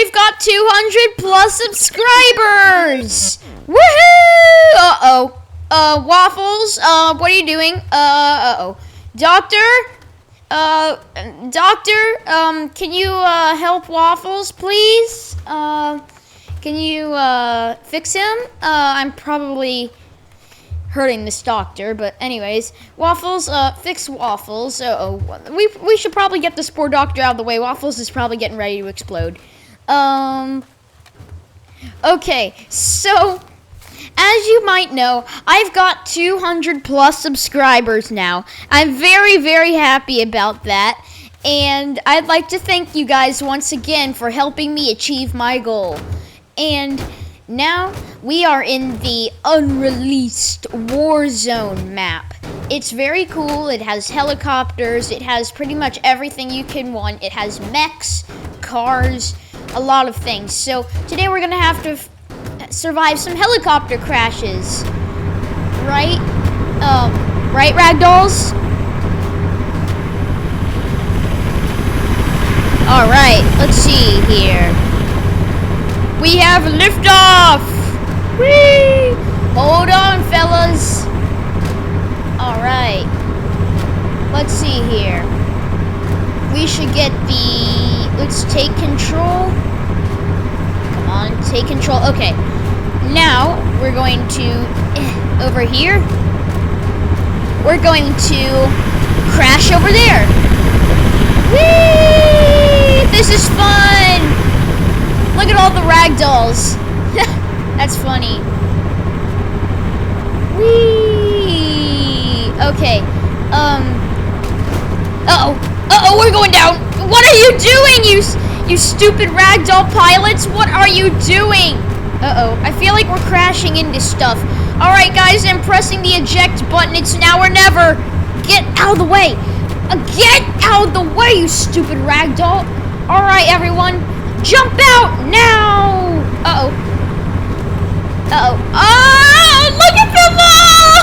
we've got 200 plus subscribers! Woohoo! Uh-oh. Waffles, what are you doing? Uh-oh. Doctor, can you, help Waffles, please? Can you, fix him? I'm probably hurting this doctor, but anyways. Waffles, fix Waffles. Uh-oh. We should probably get this poor doctor out of the way. Waffles is probably getting ready to explode. Okay, so as you might know, I've got 200 plus subscribers now. I'm very, very happy about that. And I'd like to thank you guys once again for helping me achieve my goal. And now we are in the unreleased Warzone map. It's very cool. It has helicopters. It has pretty much everything you can want. It has mechs, cars, a lot of things. So today we're going to have to survive some helicopter crashes. Right? Right, Ragdolls? Alright, let's see here. We have liftoff! Whee! Hold on, fellas. Alright. Let's see here. We should get the... Let's take control. Come on, take control. Okay. Now, we're going to... over here. We're going to crash over there. Whee! This is fun! Look at all the ragdolls. That's funny. Whee! Okay. Uh-oh. Uh-oh, we're going down. What are you doing, you stupid ragdoll pilots? What are you doing? Uh-oh. I feel like we're crashing into stuff. Alright, guys, I'm pressing the eject button. It's now or never. Get out of the way. Get out of the way, you stupid ragdoll. Alright, everyone. Jump out now. Uh-oh. Uh-oh. Oh, look at them all.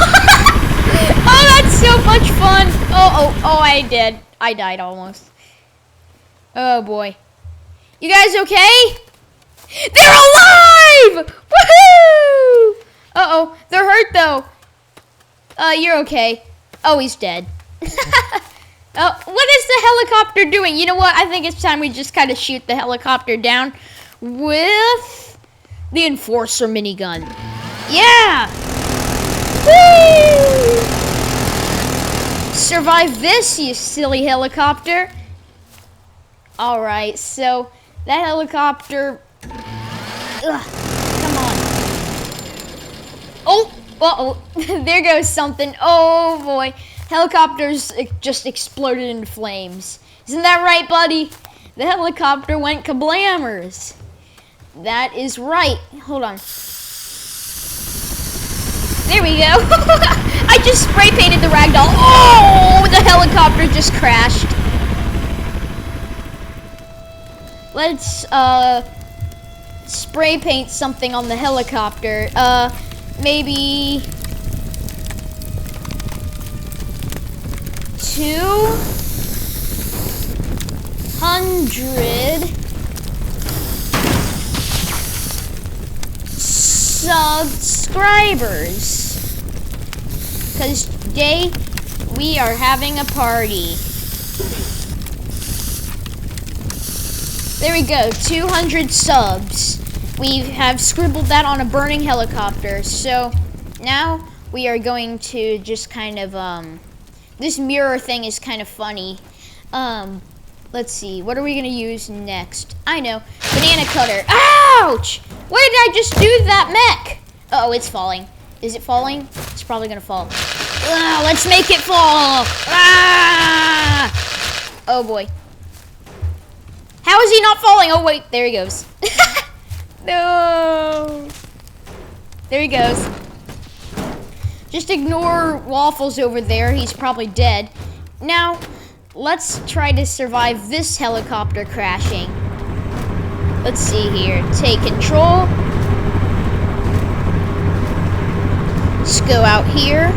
Oh, that's so much fun. Oh, I died almost. Oh, boy. You guys okay? They're alive! Woohoo! Uh-oh, they're hurt, though. You're okay. Oh, he's dead. What is the helicopter doing? You know what? I think it's time we just kind of shoot the helicopter down with the Enforcer minigun. Yeah! Whee! Survive this, you silly helicopter. Alright, so that helicopter... Ugh, come on. Oh! Uh-oh. There goes something. Oh, boy. Helicopters just exploded into flames. Isn't that right, buddy? The helicopter went kablammers. That is right. Hold on. There we go. I just spray painted the ragdoll. Oh, the helicopter just crashed. Let's spray paint something on the helicopter. Maybe 200 subscribers. Because today we are having a party. There we go, 200 subs. We have scribbled that on a burning helicopter. So now we are going to just kind of, this mirror thing is kind of funny. Let's see, what are we gonna use next? I know, banana cutter. Ouch! What did I just do to that mech? Uh-oh, it's falling. Is it falling? It's probably gonna fall. Let's make it fall! Ah! Oh boy. How is he not falling? Oh wait, there he goes. No! There he goes. Just ignore Waffles over there. He's probably dead. Now, let's try to survive this helicopter crashing. Let's see here. Take control. Let's go out here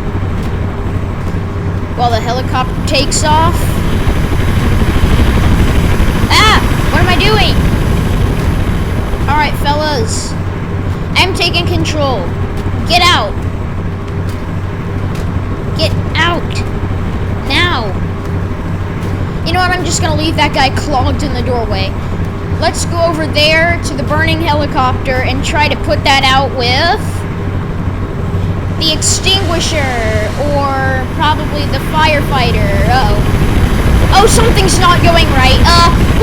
while the helicopter takes off. Ah! What am I doing? control. Get out. Get out. Now. You know what? I'm just gonna leave that guy clogged in the doorway. Let's go over there to the burning helicopter and try to put that out with the extinguisher or probably the firefighter. Uh-oh. Oh, something's not going right.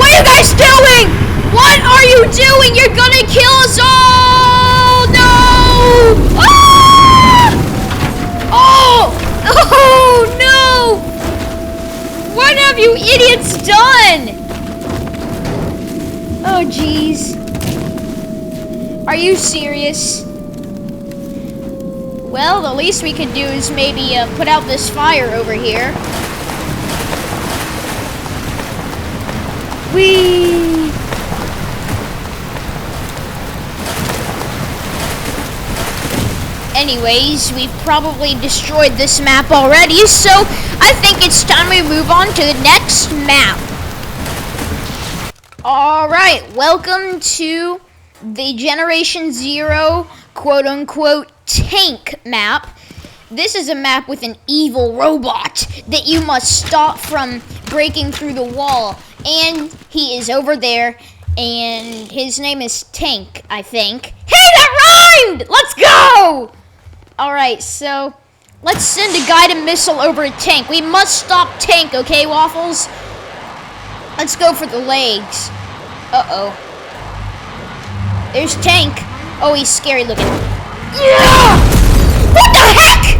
What are you guys doing? What are you doing? You're gonna kill us all! No! Ah! Oh! Oh, no! What have you idiots done? Oh, jeez. Are you serious? Well, the least we could do is maybe put out this fire over here. Whee! Anyways, we've probably destroyed this map already, so I think it's time we move on to the next map. Alright, welcome to the Generation Zero quote-unquote tank map. This is a map with an evil robot that you must stop from breaking through the wall. And he is over there, and his name is Tank, I think. Hey, that rhymed! Let's go! Alright, so let's send a guided missile over a tank. We must stop Tank, okay, Waffles? Let's go for the legs. Uh-oh. There's Tank. Oh, he's scary looking. Yeah! What the heck?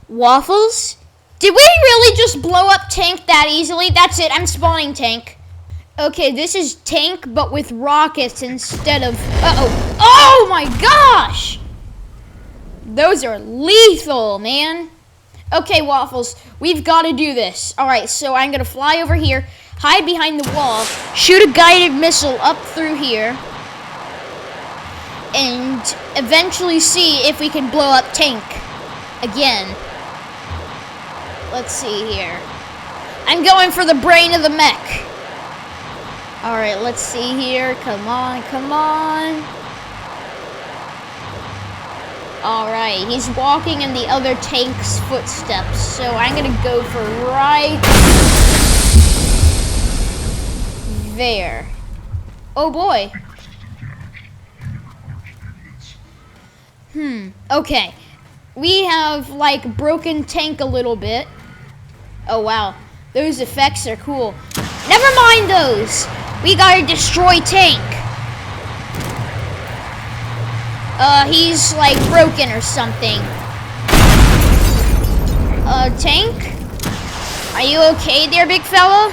Waffles? Did we really just blow up Tank that easily? That's it, I'm spawning Tank. Okay, this is Tank, but with rockets instead of... Uh-oh. Oh my gosh! Those are lethal, man. Okay, Waffles, we've got to do this. Alright, so I'm going to fly over here, hide behind the wall, shoot a guided missile up through here, and eventually see if we can blow up Tank again. Let's see here. I'm going for the brain of the mech. Alright, let's see here. Come on, come on. Alright, he's walking in the other tank's footsteps, so I'm gonna go for right there. Oh boy. Okay. We have, like, broken Tank a little bit. Oh, wow. Those effects are cool. Never mind those. We gotta destroy Tank. He's, like, broken or something. Tank? Are you okay there, big fella?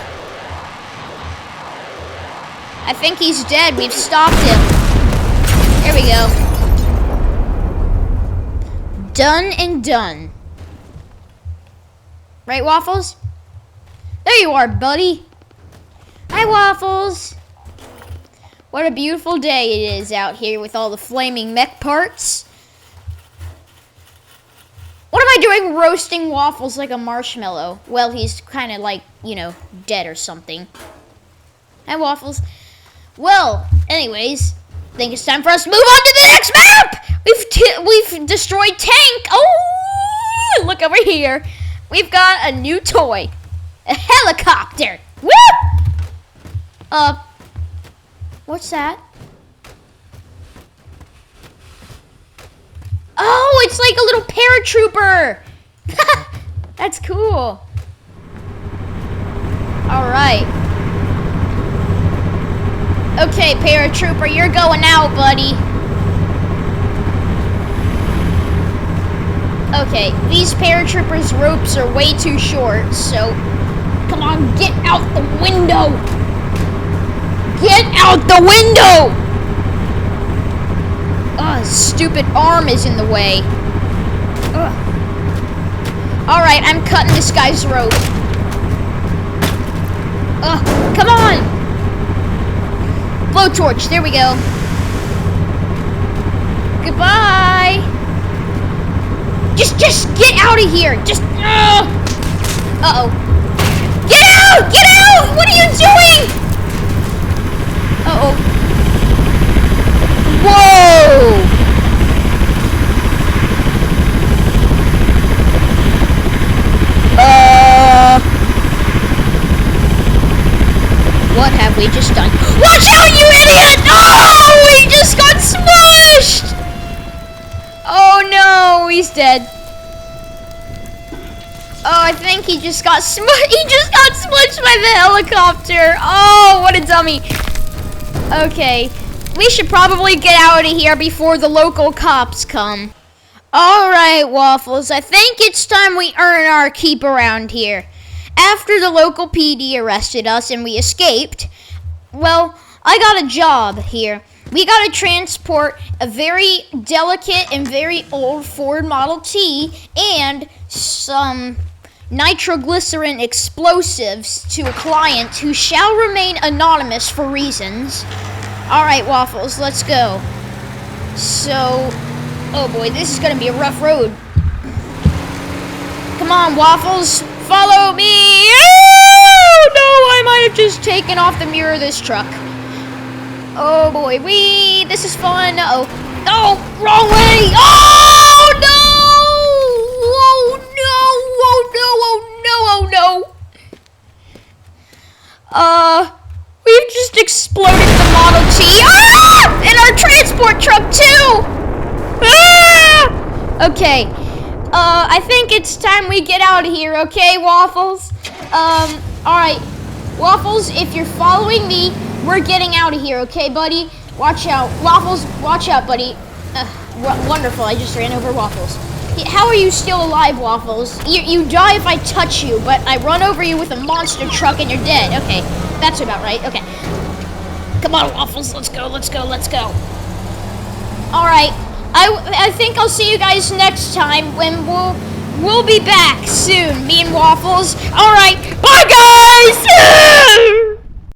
I think he's dead. We've stopped him. There we go. Done and done. Right, Waffles? There you are, buddy. Hi, Waffles. What a beautiful day it is out here with all the flaming mech parts. What am I doing roasting Waffles like a marshmallow? Well, he's kind of like, you know, dead or something. Hi, Waffles. Well, anyways, I think it's time for us to move on to the next map! We've destroyed Tank. Oh, look over here. We've got a new toy. A helicopter. Woo! What's that? Oh, it's like a little paratrooper. That's cool. All right. Okay, paratrooper, you're going out, buddy. Okay, these paratroopers' ropes are way too short, so come on, get out the window. Get out the window! stupid arm is in the way. Ugh. Alright, I'm cutting this guy's rope. Ugh, come on! Blowtorch, there we go. Goodbye! Just get out of here! Uh-oh. Get out! Get out! What are you doing? Uh-oh. Whoa! What have we just done? Watch out, you idiot! Oh, he just got smushed! Oh no, he's dead. Oh, I think he just got smushed. He just got smushed by the helicopter. Oh, what a dummy. Okay, we should probably get out of here before the local cops come. All right, Waffles, I think it's time we earn our keep around here. After the local PD arrested us and we escaped, well, I got a job here. We got to transport a very delicate and very old Ford Model T and some nitroglycerin explosives to a client who shall remain anonymous for reasons. All right, Waffles, let's go. So, oh boy, this is going to be a rough road. Come on, Waffles, follow me. Oh, no, I might have just taken off the mirror of this truck. Oh boy, this is fun. Uh-oh. Oh, wrong way. Oh, no. Oh, no. Oh, no. Oh, no. Oh, no. We've just exploded the Model T. Ah! And our transport truck, too. Ah! Okay. I think it's time we get out of here, okay, Waffles? Alright. Waffles, if you're following me, we're getting out of here, okay, buddy? Watch out. Waffles, watch out, buddy. Wonderful, I just ran over Waffles. How are you still alive, Waffles? You die if I touch you, but I run over you with a monster truck and you're dead. Okay, that's about right. Okay. Come on, Waffles, let's go, let's go, let's go. Alright. I think I'll see you guys next time when we'll be back soon, me and Waffles. All right, bye guys!